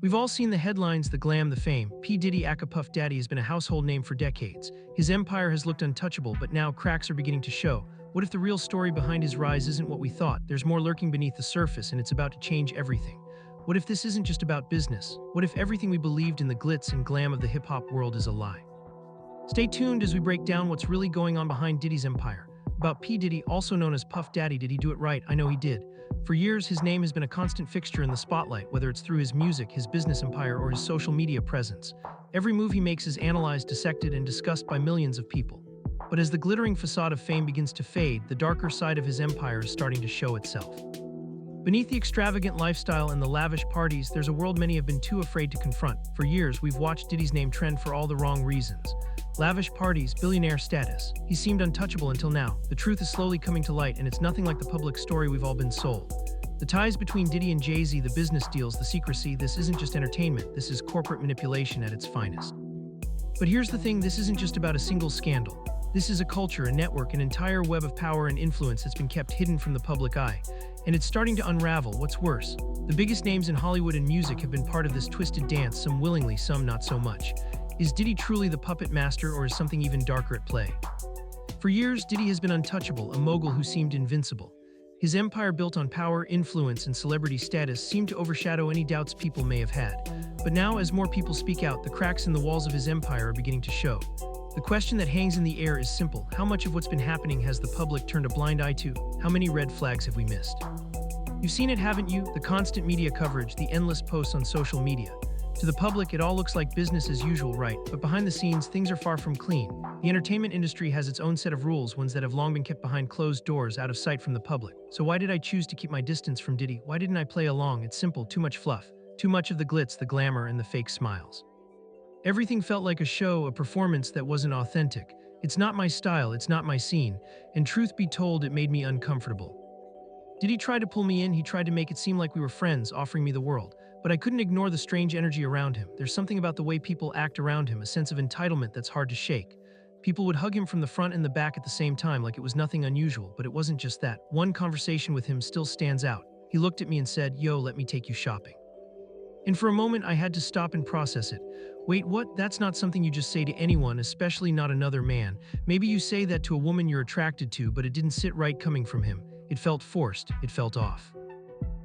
We've all seen the headlines, the glam, the fame. P. Diddy aka Puff Daddy has been a household name for decades. His empire has looked untouchable, but now cracks are beginning to show. What if the real story behind his rise isn't what we thought? There's more lurking beneath the surface, and it's about to change everything. What if this isn't just about business? What if everything we believed in the glitz and glam of the hip-hop world is a lie? Stay tuned as we break down what's really going on behind Diddy's empire. About P. Diddy, also known as Puff Daddy, did he do it right? I know he did. For years, his name has been a constant fixture in the spotlight, whether it's through his music, his business empire, or his social media presence. Every move he makes is analyzed, dissected, and discussed by millions of people. But as the glittering facade of fame begins to fade, the darker side of his empire is starting to show itself. Beneath the extravagant lifestyle and the lavish parties, there's a world many have been too afraid to confront. For years, we've watched Diddy's name trend for all the wrong reasons. Lavish parties, billionaire status. He seemed untouchable until now. The truth is slowly coming to light, and it's nothing like the public story we've all been sold. The ties between Diddy and Jay-Z, the business deals, the secrecy, this isn't just entertainment, this is corporate manipulation at its finest. But here's the thing, this isn't just about a single scandal. This is a culture, a network, an entire web of power and influence that's been kept hidden from the public eye. And it's starting to unravel. What's worse, the biggest names in Hollywood and music have been part of this twisted dance, some willingly, some not so much. Is Diddy truly the puppet master, or is something even darker at play? For years, Diddy has been untouchable, a mogul who seemed invincible. His empire built on power, influence, and celebrity status seemed to overshadow any doubts people may have had. But now, as more people speak out, the cracks in the walls of his empire are beginning to show. The question that hangs in the air is simple. How much of what's been happening has the public turned a blind eye to? How many red flags have we missed? You've seen it, haven't you? The constant media coverage, the endless posts on social media. To the public, it all looks like business as usual, right? But behind the scenes, things are far from clean. The entertainment industry has its own set of rules, ones that have long been kept behind closed doors, out of sight from the public. So why did I choose to keep my distance from Diddy? Why didn't I play along? It's simple, too much fluff. Too much of the glitz, the glamour, and the fake smiles. Everything felt like a show, a performance that wasn't authentic. It's not my style, it's not my scene. And truth be told, it made me uncomfortable. Diddy tried to pull me in, he tried to make it seem like we were friends, offering me the world. But I couldn't ignore the strange energy around him. There's something about the way people act around him, a sense of entitlement that's hard to shake. People would hug him from the front and the back at the same time, like it was nothing unusual, but it wasn't just that. One conversation with him still stands out. He looked at me and said, "Yo, let me take you shopping." And for a moment, I had to stop and process it. Wait, what? That's not something you just say to anyone, especially not another man. Maybe you say that to a woman you're attracted to, but it didn't sit right coming from him. It felt forced, it felt off.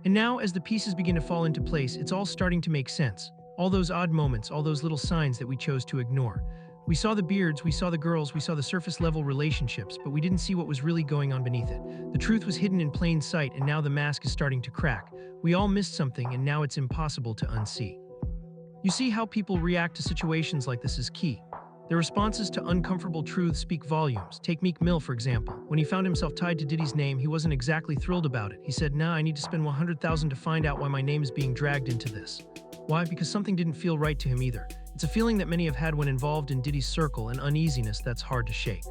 And now, as the pieces begin to fall into place, it's all starting to make sense. All those odd moments, all those little signs that we chose to ignore. We saw the beards, we saw the girls, we saw the surface-level relationships, but we didn't see what was really going on beneath it. The truth was hidden in plain sight, and now the mask is starting to crack. We all missed something, and now it's impossible to unsee. You see, how people react to situations like this is key. Their responses to uncomfortable truths speak volumes. Take Meek Mill, for example. When he found himself tied to Diddy's name, he wasn't exactly thrilled about it. He said, "Nah, I need to spend $100,000 to find out why my name is being dragged into this." Why? Because something didn't feel right to him either. It's a feeling that many have had when involved in Diddy's circle, an uneasiness that's hard to shake.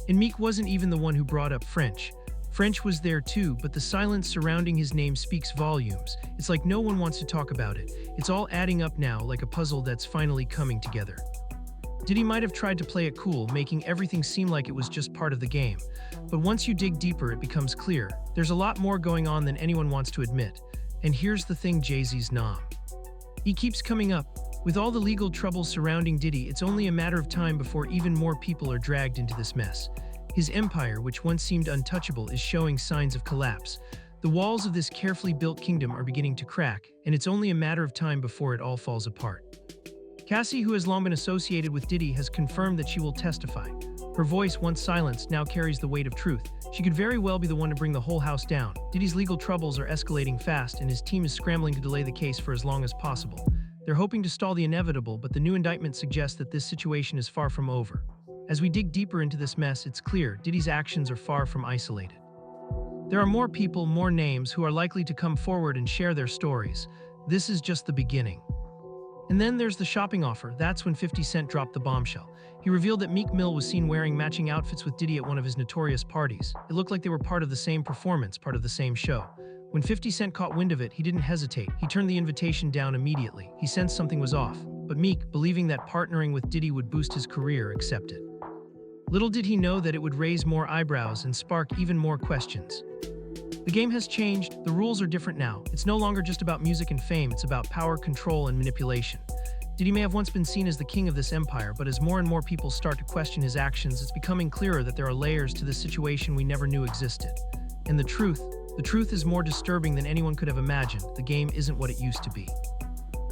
And Meek wasn't even the one who brought up French. French was there too, but the silence surrounding his name speaks volumes. It's like no one wants to talk about it. It's all adding up now, like a puzzle that's finally coming together. Diddy might have tried to play it cool, making everything seem like it was just part of the game. But once you dig deeper, it becomes clear. There's a lot more going on than anyone wants to admit. And here's the thing, Jay-Z's nom. He keeps coming up. With all the legal troubles surrounding Diddy, it's only a matter of time before even more people are dragged into this mess. His empire, which once seemed untouchable, is showing signs of collapse. The walls of this carefully built kingdom are beginning to crack, and it's only a matter of time before it all falls apart. Cassie, who has long been associated with Diddy, has confirmed that she will testify. Her voice, once silenced, now carries the weight of truth. She could very well be the one to bring the whole house down. Diddy's legal troubles are escalating fast, and his team is scrambling to delay the case for as long as possible. They're hoping to stall the inevitable, but the new indictment suggests that this situation is far from over. As we dig deeper into this mess, it's clear Diddy's actions are far from isolated. There are more people, more names, who are likely to come forward and share their stories. This is just the beginning. And then there's the shopping offer. That's when 50 Cent dropped the bombshell. He revealed that Meek Mill was seen wearing matching outfits with Diddy at one of his notorious parties. It looked like they were part of the same performance, part of the same show. When 50 Cent caught wind of it, he didn't hesitate. He turned the invitation down immediately. He sensed something was off. But Meek, believing that partnering with Diddy would boost his career, accepted. Little did he know that it would raise more eyebrows and spark even more questions. The game has changed, the rules are different now. It's no longer just about music and fame, it's about power, control, and manipulation. Diddy may have once been seen as the king of this empire, but as more and more people start to question his actions, it's becoming clearer that there are layers to this situation we never knew existed. And the truth is more disturbing than anyone could have imagined. The game isn't what it used to be.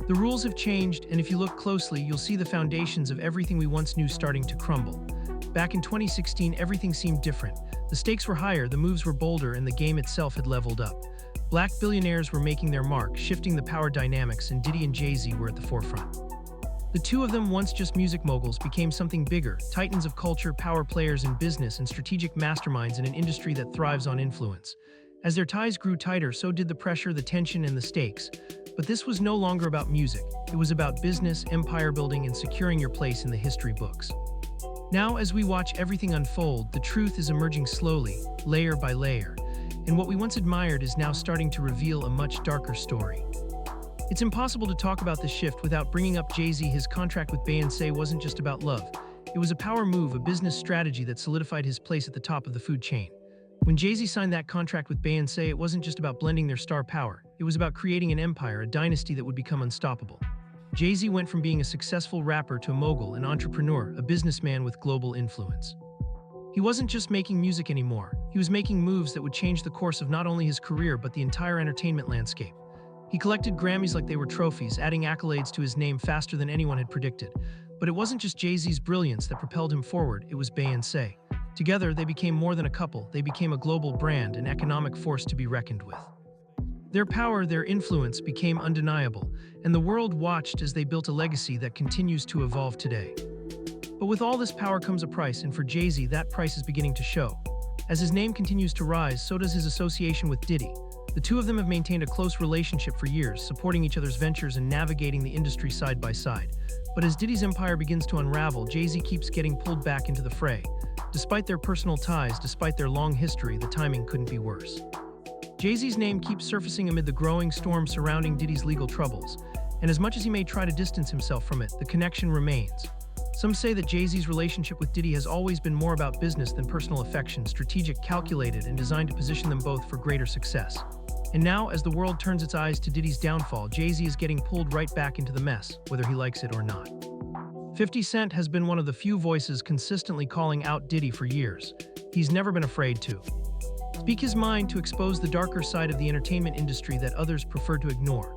The rules have changed, and if you look closely, you'll see the foundations of everything we once knew starting to crumble. Back in 2016, everything seemed different. The stakes were higher, the moves were bolder, and the game itself had leveled up. Black billionaires were making their mark, shifting the power dynamics, and Diddy and Jay-Z were at the forefront. The two of them, once just music moguls, became something bigger, titans of culture, power players in business, and strategic masterminds in an industry that thrives on influence. As their ties grew tighter, so did the pressure, the tension, and the stakes. But this was no longer about music. It was about business, empire building, and securing your place in the history books. Now, as we watch everything unfold, the truth is emerging slowly, layer by layer, and what we once admired is now starting to reveal a much darker story. It's impossible to talk about this shift without bringing up Jay-Z. His contract with Beyonce wasn't just about love. It was a power move, a business strategy that solidified his place at the top of the food chain. When Jay-Z signed that contract with Beyonce, it wasn't just about blending their star power. It was about creating an empire, a dynasty that would become unstoppable. Jay-Z went from being a successful rapper to a mogul, an entrepreneur, a businessman with global influence. He wasn't just making music anymore. He was making moves that would change the course of not only his career but the entire entertainment landscape. He collected Grammys like they were trophies, adding accolades to his name faster than anyone had predicted. But it wasn't just Jay-Z's brilliance that propelled him forward, it was Beyonce. Together, they became more than a couple. They became a global brand, an economic force to be reckoned with. Their power, their influence became undeniable, and the world watched as they built a legacy that continues to evolve today. But with all this power comes a price, and for Jay-Z, that price is beginning to show. As his name continues to rise, so does his association with Diddy. The two of them have maintained a close relationship for years, supporting each other's ventures and navigating the industry side by side. But as Diddy's empire begins to unravel, Jay-Z keeps getting pulled back into the fray. Despite their personal ties, despite their long history, the timing couldn't be worse. Jay-Z's name keeps surfacing amid the growing storm surrounding Diddy's legal troubles, and as much as he may try to distance himself from it, the connection remains. Some say that Jay-Z's relationship with Diddy has always been more about business than personal affection, strategic, calculated, and designed to position them both for greater success. And now, as the world turns its eyes to Diddy's downfall, Jay-Z is getting pulled right back into the mess, whether he likes it or not. 50 Cent has been one of the few voices consistently calling out Diddy for years. He's never been afraid to speak his mind, to expose the darker side of the entertainment industry that others prefer to ignore.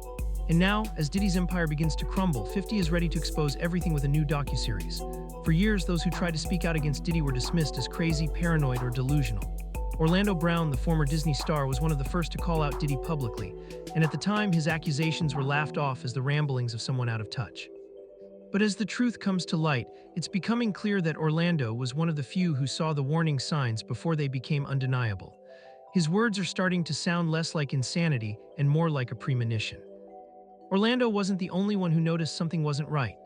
And now, as Diddy's empire begins to crumble, 50 is ready to expose everything with a new docuseries. For years, those who tried to speak out against Diddy were dismissed as crazy, paranoid, or delusional. Orlando Brown, the former Disney star, was one of the first to call out Diddy publicly, and at the time, his accusations were laughed off as the ramblings of someone out of touch. But as the truth comes to light, it's becoming clear that Orlando was one of the few who saw the warning signs before they became undeniable. His words are starting to sound less like insanity and more like a premonition. Orlando wasn't the only one who noticed something wasn't right.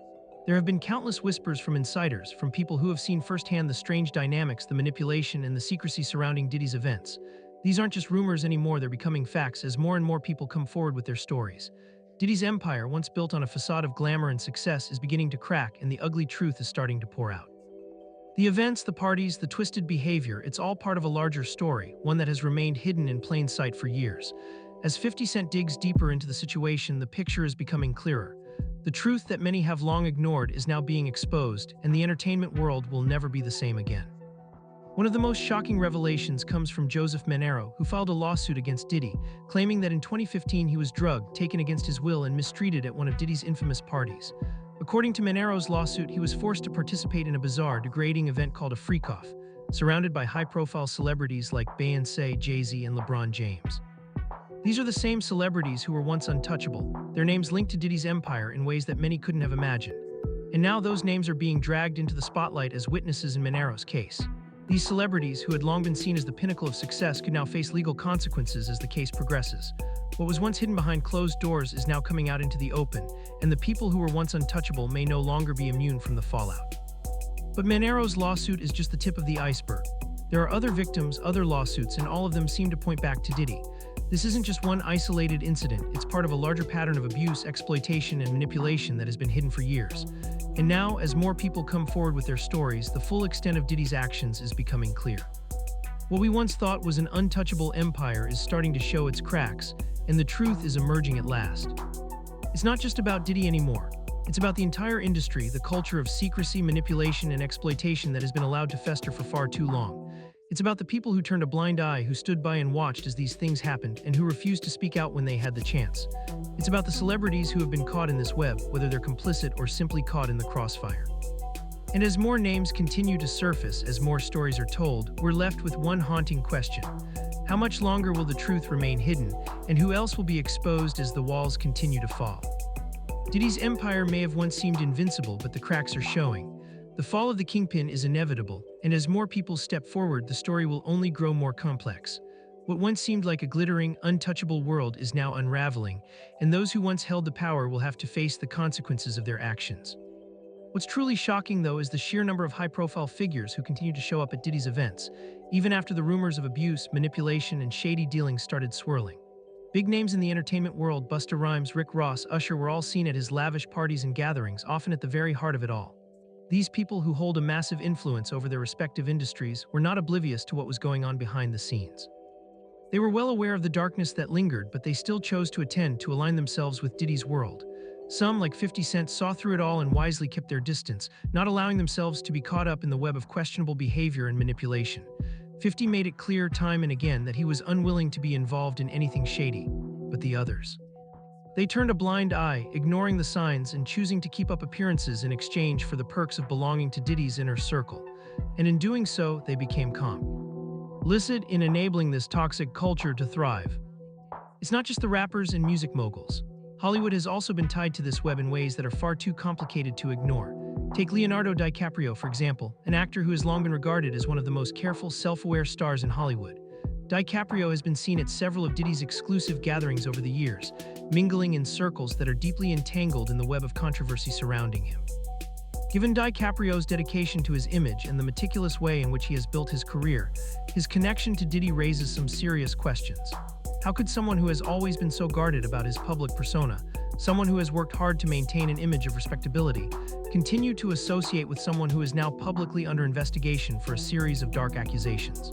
There have been countless whispers from insiders, from people who have seen firsthand the strange dynamics, the manipulation, and the secrecy surrounding Diddy's events. These aren't just rumors anymore, they're becoming facts as more and more people come forward with their stories. Diddy's empire, once built on a facade of glamour and success, is beginning to crack, and the ugly truth is starting to pour out. The events, the parties, the twisted behavior, it's all part of a larger story, one that has remained hidden in plain sight for years. As 50 Cent digs deeper into the situation, the picture is becoming clearer. The truth that many have long ignored is now being exposed, and the entertainment world will never be the same again. One of the most shocking revelations comes from Joseph Manero, who filed a lawsuit against Diddy, claiming that in 2015 he was drugged, taken against his will, and mistreated at one of Diddy's infamous parties. According to Manero's lawsuit, he was forced to participate in a bizarre, degrading event called a freak-off, surrounded by high-profile celebrities like Beyonce, Jay-Z, and LeBron James. These are the same celebrities who were once untouchable, their names linked to Diddy's empire in ways that many couldn't have imagined. And now those names are being dragged into the spotlight as witnesses in Manero's case. These celebrities, who had long been seen as the pinnacle of success, could now face legal consequences as the case progresses. What was once hidden behind closed doors is now coming out into the open, and the people who were once untouchable may no longer be immune from the fallout. But Manero's lawsuit is just the tip of the iceberg. There are other victims, other lawsuits, and all of them seem to point back to Diddy. This isn't just one isolated incident, it's part of a larger pattern of abuse, exploitation, and manipulation that has been hidden for years. And now, as more people come forward with their stories, the full extent of Diddy's actions is becoming clear. What we once thought was an untouchable empire is starting to show its cracks, and the truth is emerging at last. It's not just about Diddy anymore. It's about the entire industry, the culture of secrecy, manipulation, and exploitation that has been allowed to fester for far too long. It's about the people who turned a blind eye, who stood by and watched as these things happened, and who refused to speak out when they had the chance. It's about the celebrities who have been caught in this web, whether they're complicit or simply caught in the crossfire. And as more names continue to surface, as more stories are told, we're left with one haunting question. How much longer will the truth remain hidden, and who else will be exposed as the walls continue to fall? Diddy's empire may have once seemed invincible, but the cracks are showing. The fall of the kingpin is inevitable, and as more people step forward, the story will only grow more complex. What once seemed like a glittering, untouchable world is now unraveling, and those who once held the power will have to face the consequences of their actions. What's truly shocking, though, is the sheer number of high-profile figures who continue to show up at Diddy's events, even after the rumors of abuse, manipulation, and shady dealings started swirling. Big names in the entertainment world, Busta Rhymes, Rick Ross, Usher, were all seen at his lavish parties and gatherings, often at the very heart of it all. These people, who hold a massive influence over their respective industries, were not oblivious to what was going on behind the scenes. They were well aware of the darkness that lingered, but they still chose to attend to align themselves with Diddy's world. Some, like 50 Cent, saw through it all and wisely kept their distance, not allowing themselves to be caught up in the web of questionable behavior and manipulation. 50 made it clear time and again that he was unwilling to be involved in anything shady, but the others. They turned a blind eye, ignoring the signs and choosing to keep up appearances in exchange for the perks of belonging to Diddy's inner circle. And in doing so, they became complicit in enabling this toxic culture to thrive. It's not just the rappers and music moguls. Hollywood has also been tied to this web in ways that are far too complicated to ignore. Take Leonardo DiCaprio, for example, an actor who has long been regarded as one of the most careful, self-aware stars in Hollywood. DiCaprio has been seen at several of Diddy's exclusive gatherings over the years, mingling in circles that are deeply entangled in the web of controversy surrounding him. Given DiCaprio's dedication to his image and the meticulous way in which he has built his career, his connection to Diddy raises some serious questions. How could someone who has always been so guarded about his public persona, someone who has worked hard to maintain an image of respectability, continue to associate with someone who is now publicly under investigation for a series of dark accusations?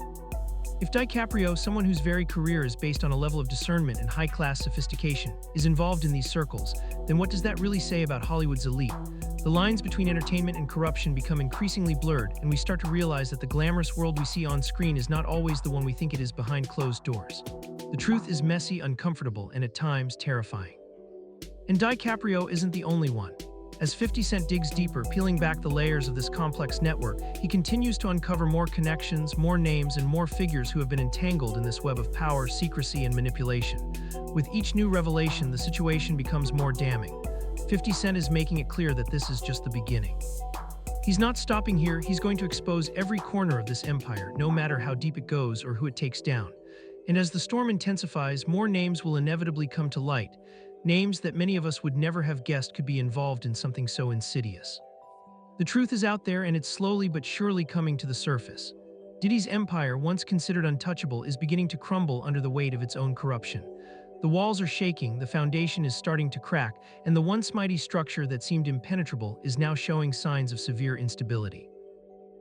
If DiCaprio, someone whose very career is based on a level of discernment and high-class sophistication, is involved in these circles, then what does that really say about Hollywood's elite? The lines between entertainment and corruption become increasingly blurred, and we start to realize that the glamorous world we see on screen is not always the one we think it is behind closed doors. The truth is messy, uncomfortable, and at times terrifying. And DiCaprio isn't the only one. As 50 Cent digs deeper, peeling back the layers of this complex network, he continues to uncover more connections, more names, and more figures who have been entangled in this web of power, secrecy, and manipulation. With each new revelation, the situation becomes more damning. 50 Cent is making it clear that this is just the beginning. He's not stopping here. He's going to expose every corner of this empire, no matter how deep it goes or who it takes down. And as the storm intensifies, more names will inevitably come to light. Names that many of us would never have guessed could be involved in something so insidious. The truth is out there, and it's slowly but surely coming to the surface. Diddy's empire, once considered untouchable, is beginning to crumble under the weight of its own corruption. The walls are shaking, the foundation is starting to crack, and the once mighty structure that seemed impenetrable is now showing signs of severe instability.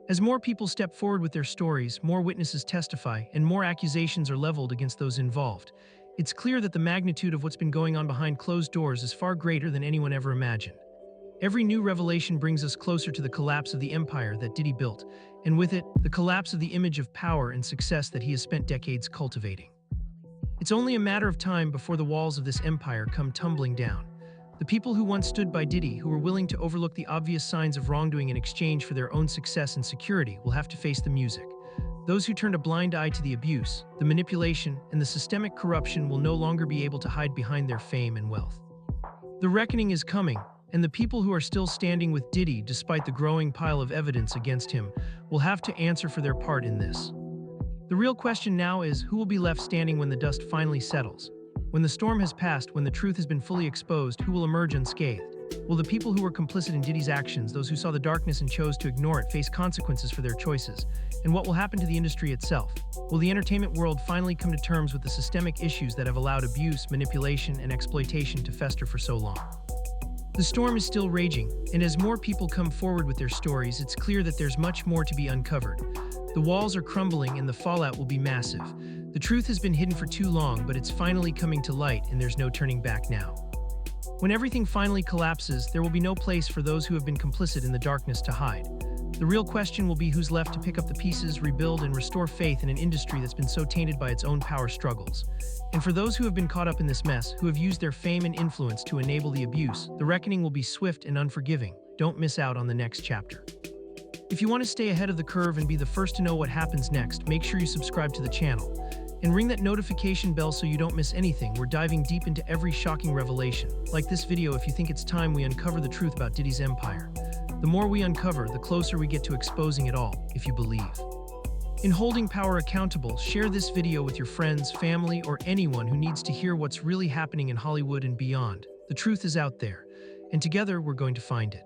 As more people step forward with their stories, more witnesses testify, and more accusations are leveled against those involved, it's clear that the magnitude of what's been going on behind closed doors is far greater than anyone ever imagined. Every new revelation brings us closer to the collapse of the empire that Diddy built, and with it, the collapse of the image of power and success that he has spent decades cultivating. It's only a matter of time before the walls of this empire come tumbling down. The people who once stood by Diddy, who were willing to overlook the obvious signs of wrongdoing in exchange for their own success and security, will have to face the music. Those who turned a blind eye to the abuse, the manipulation, and the systemic corruption will no longer be able to hide behind their fame and wealth. The reckoning is coming, and the people who are still standing with Diddy despite the growing pile of evidence against him will have to answer for their part in this. The real question now is, who will be left standing when the dust finally settles? When the storm has passed, when the truth has been fully exposed, who will emerge unscathed? Will the people who were complicit in Diddy's actions, those who saw the darkness and chose to ignore it, face consequences for their choices? And what will happen to the industry itself? Will the entertainment world finally come to terms with the systemic issues that have allowed abuse, manipulation, and exploitation to fester for so long? The storm is still raging, and as more people come forward with their stories, it's clear that there's much more to be uncovered. The walls are crumbling and the fallout will be massive. The truth has been hidden for too long, but it's finally coming to light and there's no turning back now. When everything finally collapses, there will be no place for those who have been complicit in the darkness to hide. The real question will be who's left to pick up the pieces, rebuild, and restore faith in an industry that's been so tainted by its own power struggles. And for those who have been caught up in this mess, who have used their fame and influence to enable the abuse, the reckoning will be swift and unforgiving. Don't miss out on the next chapter. If you want to stay ahead of the curve and be the first to know what happens next, make sure you subscribe to the channel and ring that notification bell so you don't miss anything. We're diving deep into every shocking revelation. Like this video if you think it's time we uncover the truth about Diddy's empire. The more we uncover, the closer we get to exposing it all, if you believe. In holding power accountable, share this video with your friends, family, or anyone who needs to hear what's really happening in Hollywood and beyond. The truth is out there, and together we're going to find it.